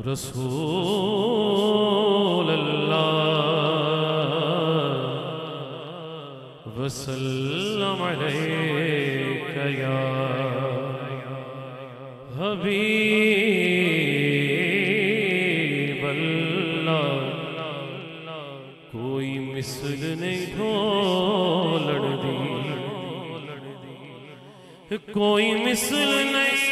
رسول اللہ وسلم علیک یا حبیب اللہ کوئی مثل نہیں ڈھولڑ دی کوئی مثل نہیں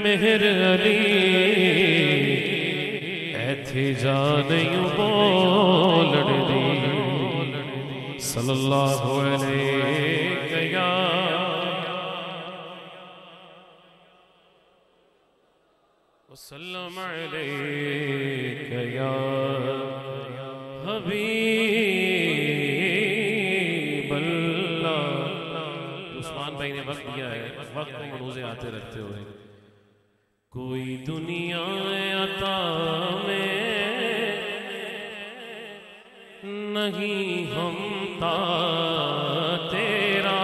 مہر علی ایتھے جانیوں بولڑ دی صلی اللہ علیہ یا وسلم علیہ یا حبیب اللہ۔ عثمان بھائی نے وقت دیا ہے، وقت کو منوزے آتے رکھتے ہوئے۔ کوئی دنیا عطا میں نہیں ہمتا تیرا،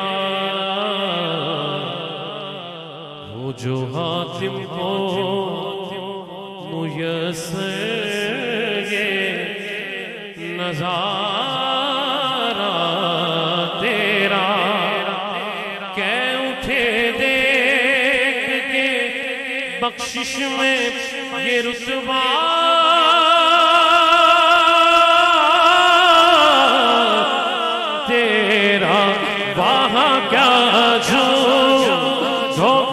وہ جو حاتم کو میسر یہ نظارہ تیرا، کہ اٹھے دیکھ کے بخشش میں یہ رتبہ تیرا، وہاں کیا جو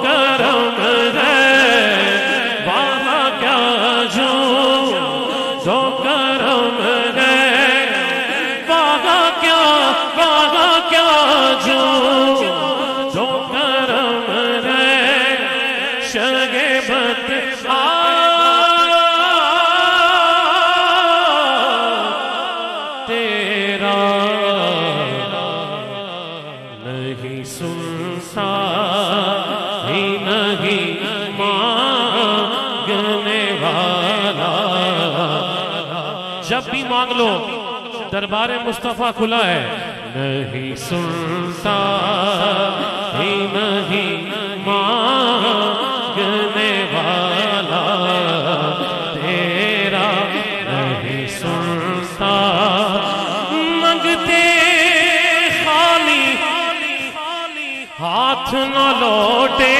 کرم ہے، وہاں کیا جو کرم ہے، وہاں کیا جو کرم ہے، شگبت تیرا نہیں سنتا ہی نہیں مانگنے والا، جب بھی مانگ لو دربار مصطفیٰ کھلا ہے، نہیں سنتا ہی نہیں مانگنے والا تیرا، نہیں سنتا منگتے خالی ہاتھ نہ لوٹے،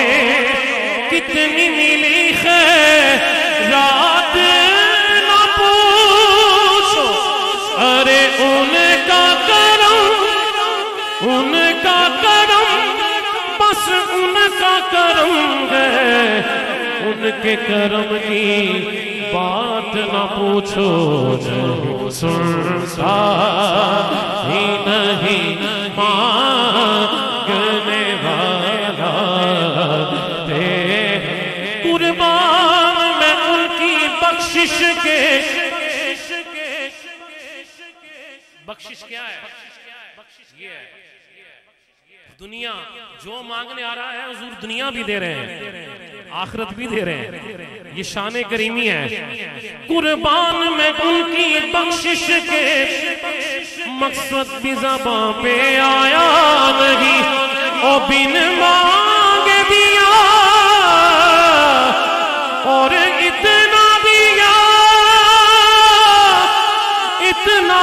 کتنی ملی خیرات نہ پوچھو، ارے ان کا کرم بس ان کا کرم ہے، ان کے کرم کی بات نہ پوچھو، نہیں سنتا ہی نہیں مانگنے والا تیرا، قربان میں ان کی بخشش کے، بخشش کیا ہے؟ یہ ہے دنیا، جو مانگنے آ رہا ہے حضور دنیا بھی دے رہے ہیں، آخرت بھی دے رہے ہیں، یہ شان کریمی ہے۔ قربان میں ان کی بخشش کے، مقصد بھی زباں پہ آیا نہیں، اور بن مانگے دیا، اور اتنا دیا، اتنا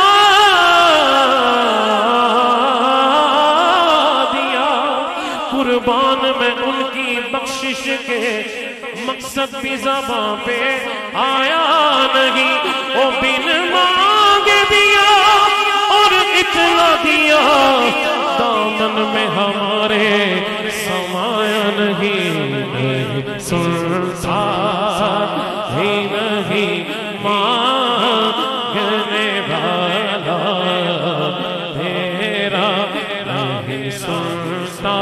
قربان میں ان کی بخشش کے، مقصد بھی زباں پہ آیا نہیں، او بن مانگے دیا اور اتنا دیا، دامن میں ہمارے سمایا نہیں، نہیں سنتا ہی نہیں مانگنے والا تیرا، نہیں سنتا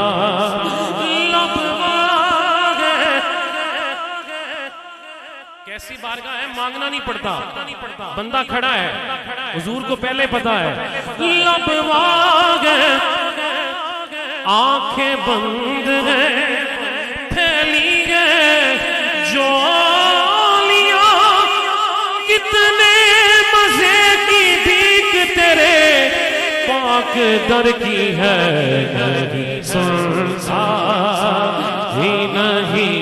ایسی بارگاہ ہے مانگنا نہیں پڑتا، بندہ کھڑا ہے، حضور کو پہلے پتا ہے، لب واگ آنکھیں بند ہیں، پھیلی ہے جولیاں، کتنے مزے کی بھیک تیرے پاک در کی ہے، نہیں سنسا ہی نہیں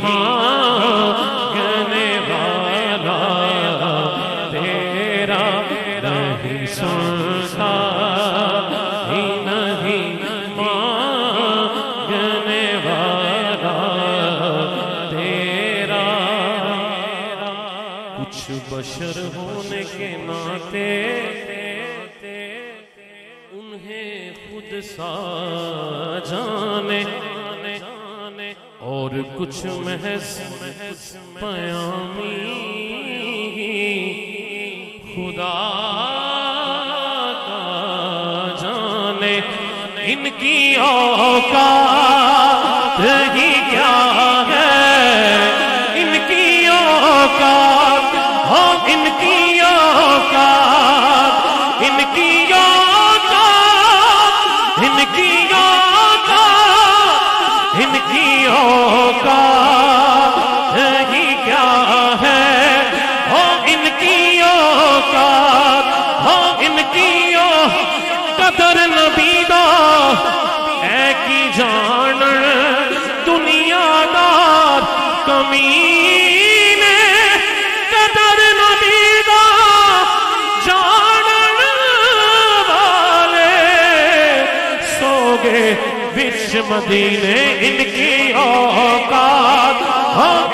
مانگنے والا تیرا، نہیں سنسا ہی نہیں مانگنے والا تیرا۔ کچھ بشر ہونے کے ناطے انہیں خود سا جانے، اور کچھ محض پیامی خدا کا جانے۔ ان کی اوقات ہی کیا ہے، ان کی اوقات، ان کی اوقات، ان کی اوقات، ان کی اوقات، ان کی اوقات ہی کیا ہے، ان کی اوقات، ان کی قدر نبی دا اے کی جان دنیا دار کمینے، قدر نبی دا جان والے سو گے وچ مدینے۔ ان کی اوقات،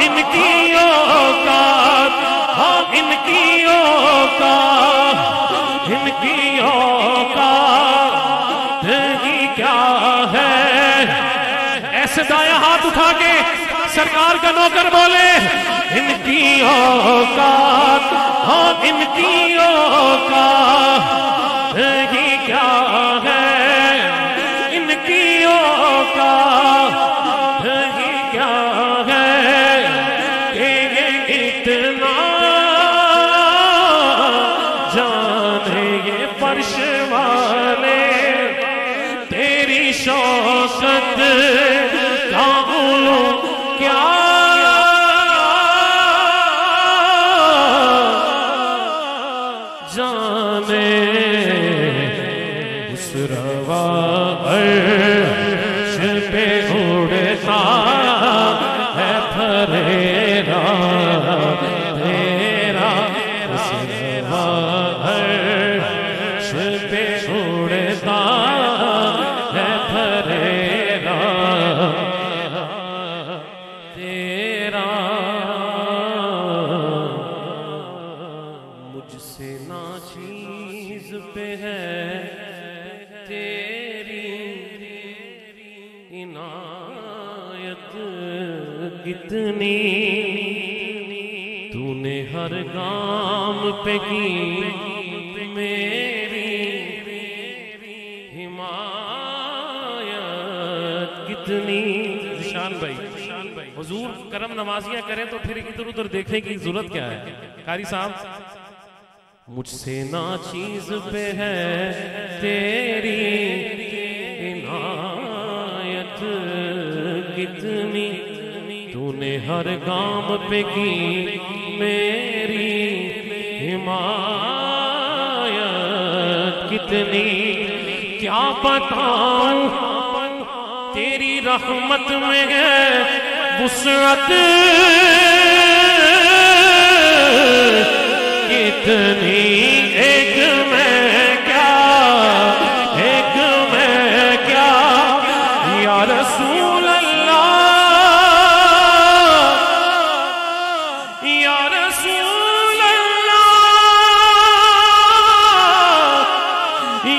ان کی اوقات، ان کی اوقات، ان کی اوقات ہی کیا ہے۔ ایسے دایاں ہاتھ اٹھا کے سرکار کا نوکر بولے، ان کی اوقات، ان کی اوقات ہی کیا ہے، ان کی اوقات ہی کیا ہے، کہ اتنا جانے یہ فرش والے تیری شوقت کا علوم کیا جانے۔ اس روا عرش پہ اڑتا ہے پھریرا تیرا، اس روا عرش پہ اڑتا ہے پھریرا تیرا۔ مجھ سے ناچیز پہ ہے تیری عنایت کتنی، تو نے ہر گام پہ کی میری حمایت کتنی۔ ذیشان بھائی، حضور کرم نوازیاں کریں تو پھر ادھر ادھر دیکھنے کی ضرورت کیا ہے؟ قاری صاحب، مجھ سے ناچیز پہ ہے تیری عنایت کتنی، تو نے ہر گام پہ کی میری حمایت کتنی۔ کیا بتاؤں تیری رحمت میں ہے وسعت کتنی، ایک میں کیا، ایک میں کیا، یا رسول اللہ، یا رسول اللہ،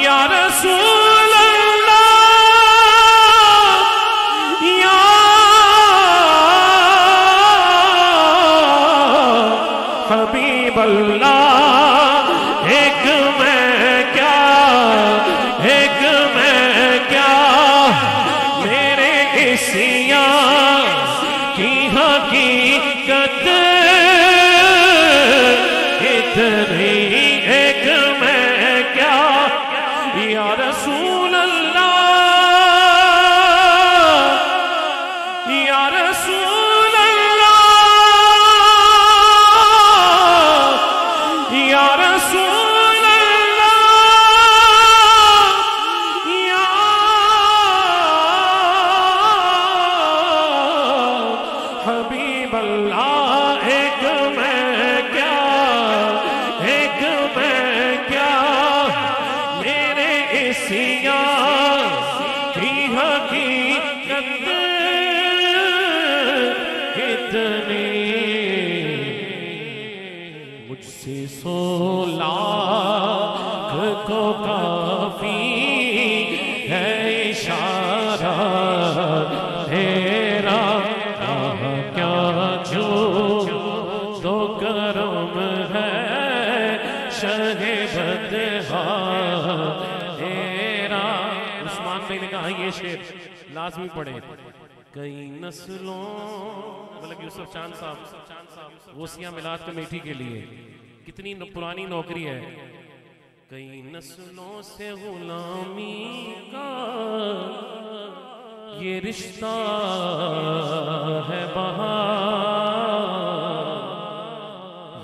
یا رسول اللہ، یا حبیب اللہ، ایک میں کیا، ایک میں کیا، میرے عصیاں کی حقیقت سیاہ کی حقیقت کتنی مجھ سے 16 کو کافی ہے اشارہ تیرا کیا جو تو کرم ہے شہ بدہا تیرا. عثمان بھائی نے کہا یہ شعر لازمی پڑھیں. کئی نسلوں مطلب یوسف چاند صاحب غوثیہ میلاد کمیٹی کے لیے کتنی پرانی نوکری ہے. کئی نسلوں سے غلامی کا یہ رشتہ ہے بہار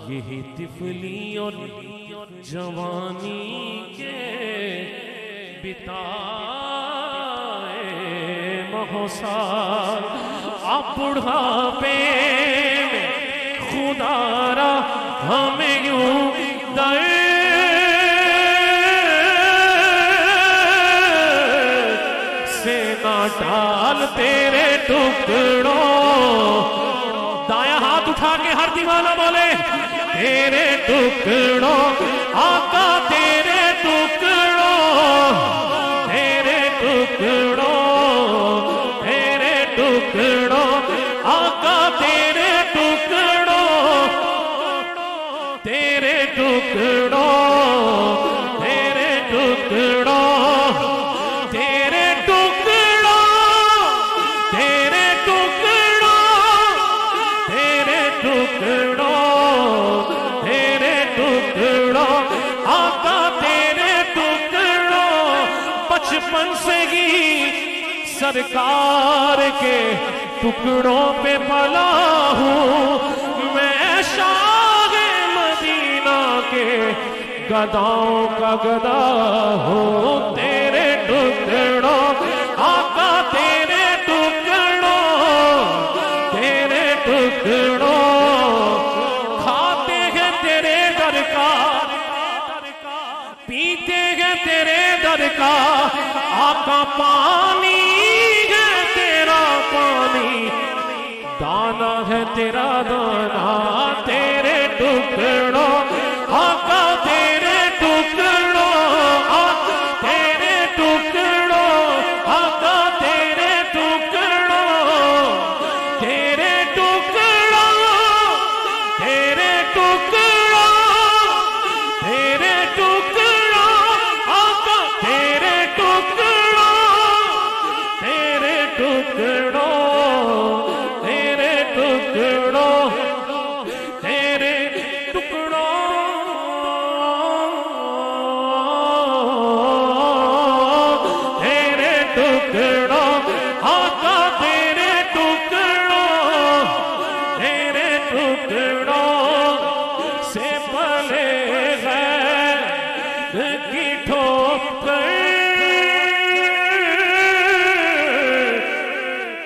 یہی طفلی اور جوانی کے بتائے مہوسار اب بڑھاپے میں خدا را ہمیں یوں سے نہ ڈال تیرے ٹکڑوں. دایاں ہاتھ اٹھا کے ہر دیوانہ بولے تیرے ٹکڑوں آقا تیرے ٹکڑوں تیرے ٹکڑوں تیرے ٹکڑوں آقا تیرے ٹکڑوں تیرے ٹکڑوں تیرے ٹکڑوں تیرے ٹکڑوں تیرے ٹکڑوں تیرے ٹکڑوں تیرے ٹکڑوں آقا تیرے ٹکڑوں. بچپن سے ہی سرکار کے ٹکڑوں پہ پلا ہوں میں شاہ مدینہ کے گداؤں کا گدا ہوں. تیرے ٹکڑوں آقا تیرے ٹکڑوں تیرے ٹکڑوں کھاتے ہیں تیرے در کا پیتے ہیں تیرے در کا آقا پانی ہے تیرا پانی دانا ہے تیرا دانا. تیرے ٹکڑوں آقا تیرے ٹکڑوں آقا تیرے ٹکڑوں آقا تیرے ٹکڑوں تیرے ٹکڑوں تیرے ٹکڑوں تیرے ٹکڑوں آقا تیرے ٹکڑوں تیرے ٹکڑوں تیرے ٹکڑوں تیرے ٹکڑوں تیرے ٹکڑوں آقا تیرے ٹکڑوں تیرے ٹکڑوں سے پلے غیر کی ٹھوکر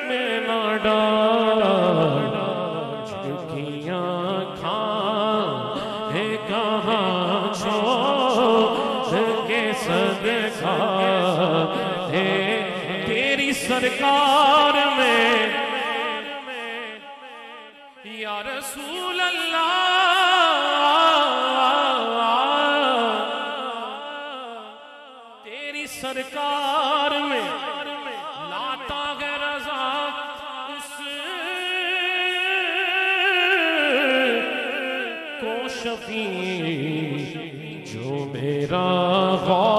میں نہ ڈال جھکیاں کھائے کہاں چھوڑ کے صدقہ ہے تیری سرکار میں یا رسول اللہ. تیری سرکار میں لاتا ہے رضا اس کو شفیع جو میرا غور